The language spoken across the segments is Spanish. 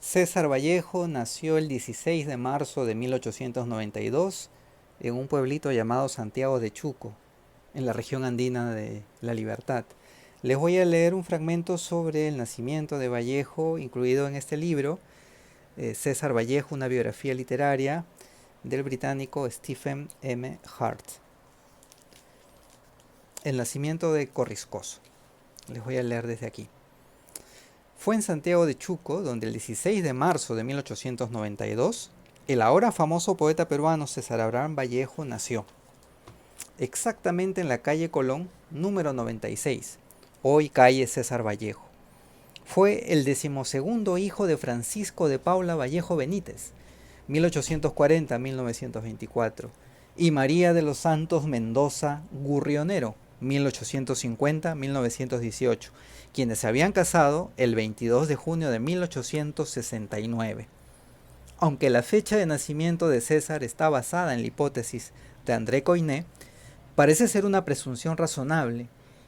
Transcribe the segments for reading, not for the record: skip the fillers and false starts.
César Vallejo nació el 16 de marzo de 1892 en un pueblito llamado Santiago de Chuco, en la región andina de La Libertad. Les voy a leer un fragmento sobre el nacimiento de Vallejo, incluido en este libro, César Vallejo, una biografía literaria del británico Stephen M. Hart. El nacimiento de Corriscoso. Les voy a leer desde aquí. Fue en Santiago de Chuco donde el 16 de marzo de 1892 el ahora famoso poeta peruano César Abraham Vallejo nació, exactamente en la calle Colón, número 96, hoy calle César Vallejo. Fue el 12º hijo de Francisco de Paula Vallejo Benítez, 1840-1924, y María de los Santos Mendoza Gurrionero, 1850-1918, quienes se habían casado el 22 de junio de 1869. Aunque la fecha de nacimiento de César está basada en la hipótesis de André Coyné, parece ser una presunción razonable,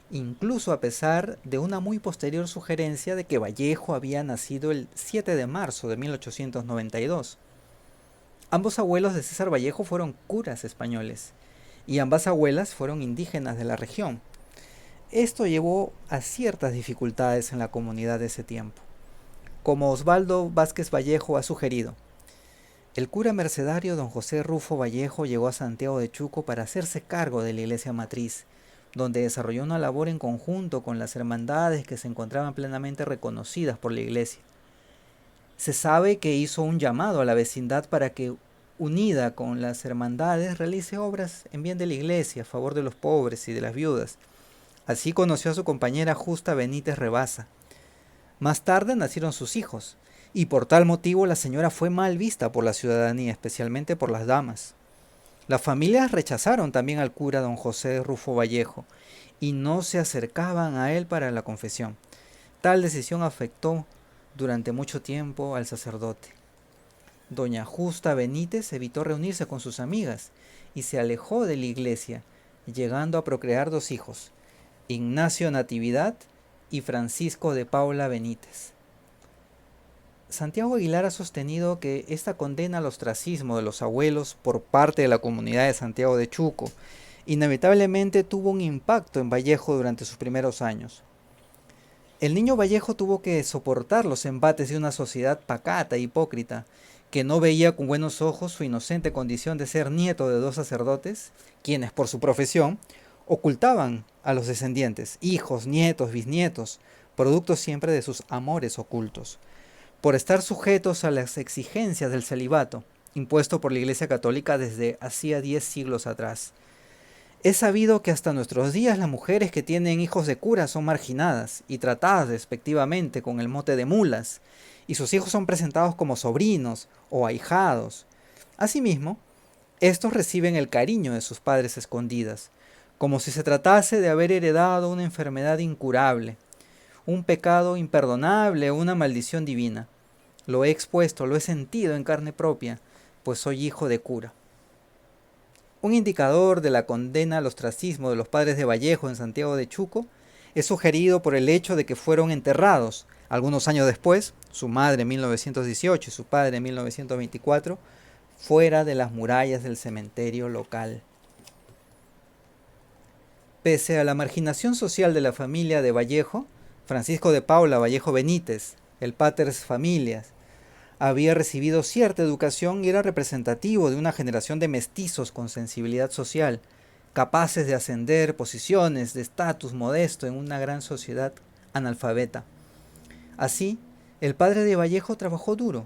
incluso a pesar de una muy posterior sugerencia de que Vallejo había nacido el 7 de marzo de 1892. Ambos abuelos de César Vallejo fueron curas españoles, y ambas abuelas fueron indígenas de la región. Esto llevó a ciertas dificultades en la comunidad de ese tiempo. Como Osvaldo Vázquez Vallejo ha sugerido, el cura mercedario don José Rufo Vallejo llegó a Santiago de Chuco para hacerse cargo de la iglesia matriz, donde desarrolló una labor en conjunto con las hermandades que se encontraban plenamente reconocidas por la iglesia. Se sabe que hizo un llamado a la vecindad para que, unida con las hermandades, realice obras en bien de la iglesia, a favor de los pobres y de las viudas. Así conoció a su compañera Justa Benítez Rebasa. Más tarde nacieron sus hijos, y por tal motivo la señora fue mal vista por la ciudadanía, especialmente por las damas. Las familias rechazaron también al cura don José Rufo Vallejo, y no se acercaban a él para la confesión. Tal decisión afectó durante mucho tiempo al sacerdote. Doña Justa Benítez evitó reunirse con sus amigas y se alejó de la iglesia, llegando a procrear 2 hijos, Ignacio Natividad y Francisco de Paula Benítez. Santiago Aguilar ha sostenido que esta condena al ostracismo de los abuelos por parte de la comunidad de Santiago de Chuco inevitablemente tuvo un impacto en Vallejo durante sus primeros años. El niño Vallejo tuvo que soportar los embates de una sociedad pacata e hipócrita, que no veía con buenos ojos su inocente condición de ser nieto de 2 sacerdotes, quienes por su profesión ocultaban a los descendientes, hijos, nietos, bisnietos, producto siempre de sus amores ocultos, por estar sujetos a las exigencias del celibato, impuesto por la Iglesia Católica desde hacía 10 siglos atrás. Es sabido que hasta nuestros días las mujeres que tienen hijos de curas son marginadas y tratadas despectivamente con el mote de mulas, y sus hijos son presentados como sobrinos o ahijados. Asimismo, estos reciben el cariño de sus padres escondidas, como si se tratase de haber heredado una enfermedad incurable, un pecado imperdonable o una maldición divina. Lo he expuesto, lo he sentido en carne propia, pues soy hijo de cura. Un indicador de la condena al ostracismo de los padres de Vallejo en Santiago de Chuco es sugerido por el hecho de que fueron enterrados, algunos años después, su madre en 1918 y su padre en 1924, fuera de las murallas del cementerio local. Pese a la marginación social de la familia de Vallejo, Francisco de Paula Vallejo Benítez, el pater familias, había recibido cierta educación y era representativo de una generación de mestizos con sensibilidad social, capaces de ascender posiciones de estatus modesto en una gran sociedad analfabeta. Así, el padre de Vallejo trabajó duro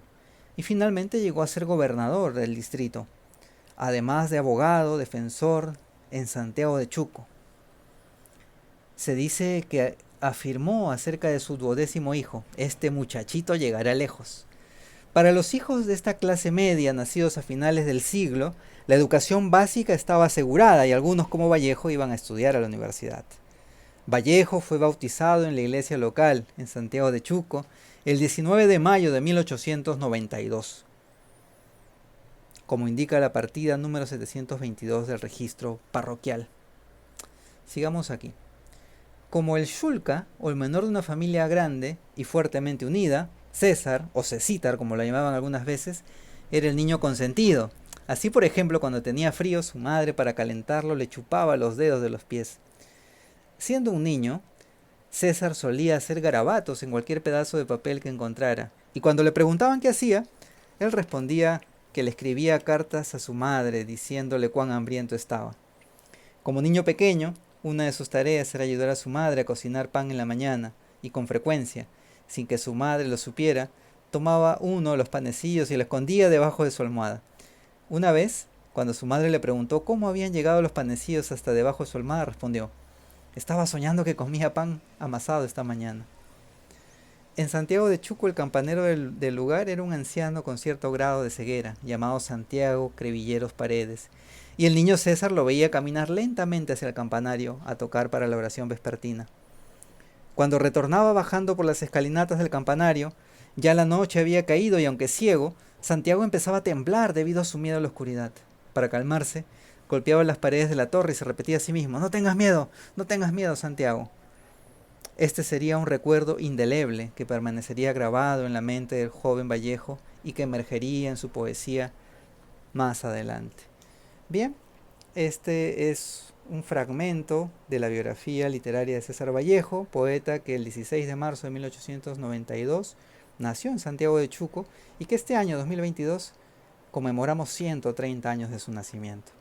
y finalmente llegó a ser gobernador del distrito, además de abogado, defensor en Santiago de Chuco. Se dice que afirmó acerca de su 12º hijo: este muchachito llegará lejos. Para los hijos de esta clase media, nacidos a finales del siglo, la educación básica estaba asegurada y algunos, como Vallejo, iban a estudiar a la universidad. Vallejo fue bautizado en la iglesia local, en Santiago de Chuco, el 19 de mayo de 1892, como indica la partida número 722 del registro parroquial. Sigamos aquí. Como el Shulka, o el menor de una familia grande y fuertemente unida, César, o Cecítar como lo llamaban algunas veces, era el niño consentido. Así, por ejemplo, cuando tenía frío, su madre, para calentarlo, le chupaba los dedos de los pies. Siendo un niño, César solía hacer garabatos en cualquier pedazo de papel que encontrara, y cuando le preguntaban qué hacía, él respondía que le escribía cartas a su madre diciéndole cuán hambriento estaba. Como niño pequeño, una de sus tareas era ayudar a su madre a cocinar pan en la mañana, y con frecuencia, sin que su madre lo supiera, tomaba uno de los panecillos y lo escondía debajo de su almohada. Una vez, cuando su madre le preguntó cómo habían llegado los panecillos hasta debajo de su almohada, respondió: estaba soñando que comía pan amasado esta mañana. En Santiago de Chuco, el campanero del lugar era un anciano con cierto grado de ceguera, llamado Santiago Crevilleros Paredes, y el niño César lo veía caminar lentamente hacia el campanario a tocar para la oración vespertina. Cuando retornaba bajando por las escalinatas del campanario, ya la noche había caído y aunque ciego, Santiago empezaba a temblar debido a su miedo a la oscuridad. Para calmarse, golpeaba las paredes de la torre y se repetía a sí mismo: no tengas miedo, Santiago. Este sería un recuerdo indeleble que permanecería grabado en la mente del joven Vallejo y que emergería en su poesía más adelante. Bien, este es un fragmento de la biografía literaria de César Vallejo, poeta que el 16 de marzo de 1892 nació en Santiago de Chuco y que este año 2022 conmemoramos 130 años de su nacimiento.